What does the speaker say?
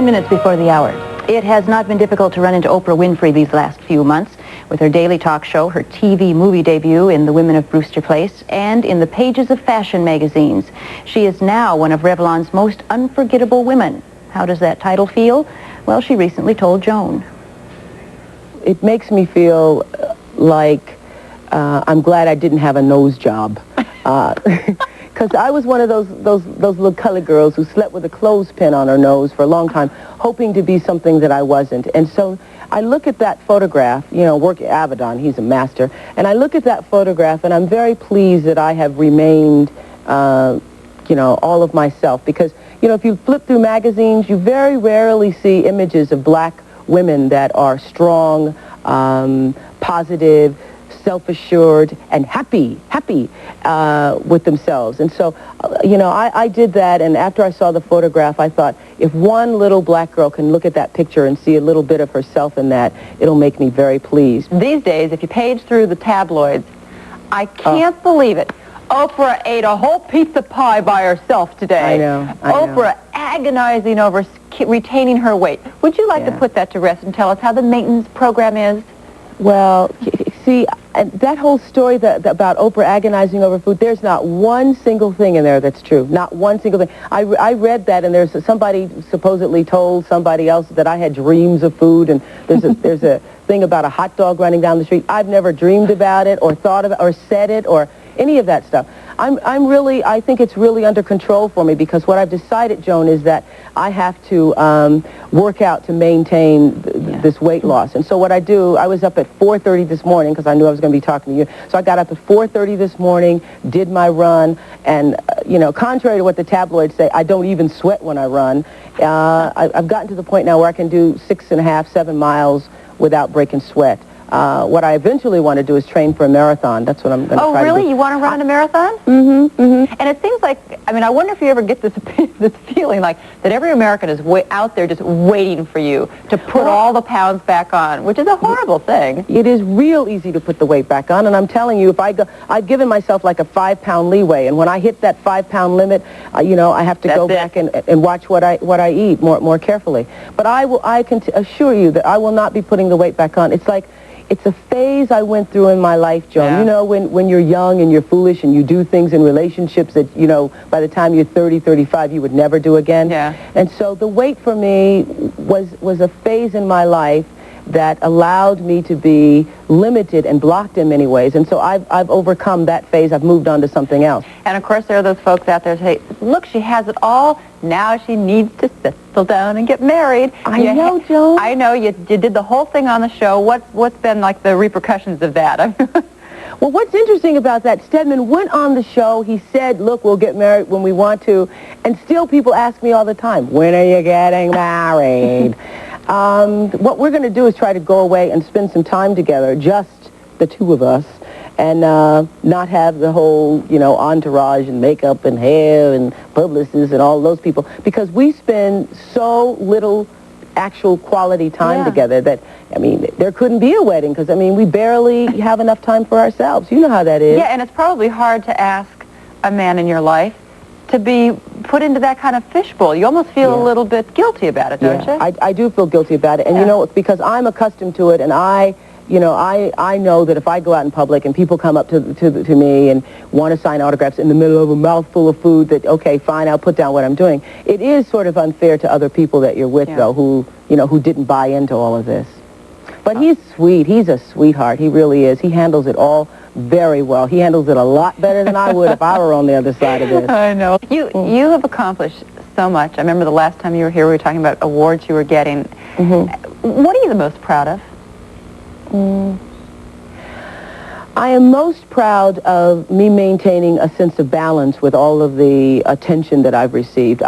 minutes before the hour. It has not been difficult to run into Oprah Winfrey these last few months with her daily talk show, her TV movie debut in The Women of Brewster Place, and in the pages of fashion magazines. She is now one of Revlon's most unforgettable women. How does that title feel? Well, she recently told Joan. It makes me feel like I'm glad I didn't have a nose job. Because I was one of those little colored girls who slept with a clothespin on her nose for a long time, hoping to be something that I wasn't. And so I look at that photograph, you know, work at Avedon, he's a master, and I look at that photograph and I'm very pleased that I have remained, you know, all of myself. Because, you know, if you flip through magazines, you very rarely see images of black women that are strong, positive, self-assured, and happy with themselves. And so, you know, I did that, and after I saw the photograph, I thought, if one little black girl can look at that picture and see a little bit of herself in that, it'll make me very pleased. These days, if you page through the tabloids, I can't believe it. Oprah ate a whole pizza pie by herself today. I know. Oprah agonizing over retaining her weight. Would you like to put that to rest and tell us how the maintenance program is? Well, see, that whole story about Oprah agonizing over food, there's not one single thing in there that's true. Not one single thing. I read that, and there's somebody supposedly told somebody else that I had dreams of food, and there's a thing about a hot dog running down the street. I've never dreamed about it or thought about it or said it or any of that stuff. I think it's really under control for me, because what I've decided, Joan, is that I have to work out to maintain this weight loss. And so what I do, I was up at 4:30 this morning because I knew I was going to be talking to you. So I got up at 4:30 this morning, did my run, and, you know, contrary to what the tabloids say, I don't even sweat when I run. I've gotten to the point now where I can do 6.5, 7 miles without breaking sweat. What I eventually want to do is train for a marathon. That's what I'm going to try to do. Oh, really? You want to run a marathon? Mm-hmm, mm-hmm. And it seems like, I mean, I wonder if you ever get this feeling like that every American is out there just waiting for you to put all the pounds back on, which is a horrible thing. It is real easy to put the weight back on, and I'm telling you, if I've given myself like a 5-pound leeway, and when I hit that 5-pound limit, you know, I have to go back and watch what I eat more carefully. But I can assure you that I will not be putting the weight back on. It's a phase I went through in my life, Joan. Yeah. You know, when you're young and you're foolish and you do things in relationships that, you know, by the time you're 30, 35, you would never do again. Yeah. And so the weight for me was a phase in my life that allowed me to be limited and blocked in many ways. And so I've overcome that phase. I've moved on to something else. And of course, there are those folks out there who say, look, she has it all. Now she needs to settle down and get married. I know, Joan. I know. You did the whole thing on the show. What's been like the repercussions of that? Well, what's interesting about that, Stedman went on the show. He said, look, we'll get married when we want to. And still people ask me all the time, when are you getting married? What we're going to do is try to go away and spend some time together, just the two of us, and not have the whole, you know, entourage and makeup and hair and publicists and all those people, because we spend so little actual quality time together that, I mean, there couldn't be a wedding, because, I mean, we barely have enough time for ourselves. You know how that is. Yeah, and it's probably hard to ask a man in your life to be put into that kind of fishbowl. You almost feel a little bit guilty about it, don't you? I do feel guilty about it. And, you know, because I'm accustomed to it, and I know that if I go out in public and people come up to me and want to sign autographs in the middle of a mouthful of food, that, okay, fine, I'll put down what I'm doing. It is sort of unfair to other people that you're with, though, who didn't buy into all of this. But he's sweet. He's a sweetheart. He really is. He handles it all very well. He handles it a lot better than I would if I were on the other side of this. I know. You have accomplished so much. I remember the last time you were here, we were talking about awards you were getting. What are you the most proud of? I am most proud of me maintaining a sense of balance with all of the attention that I've received.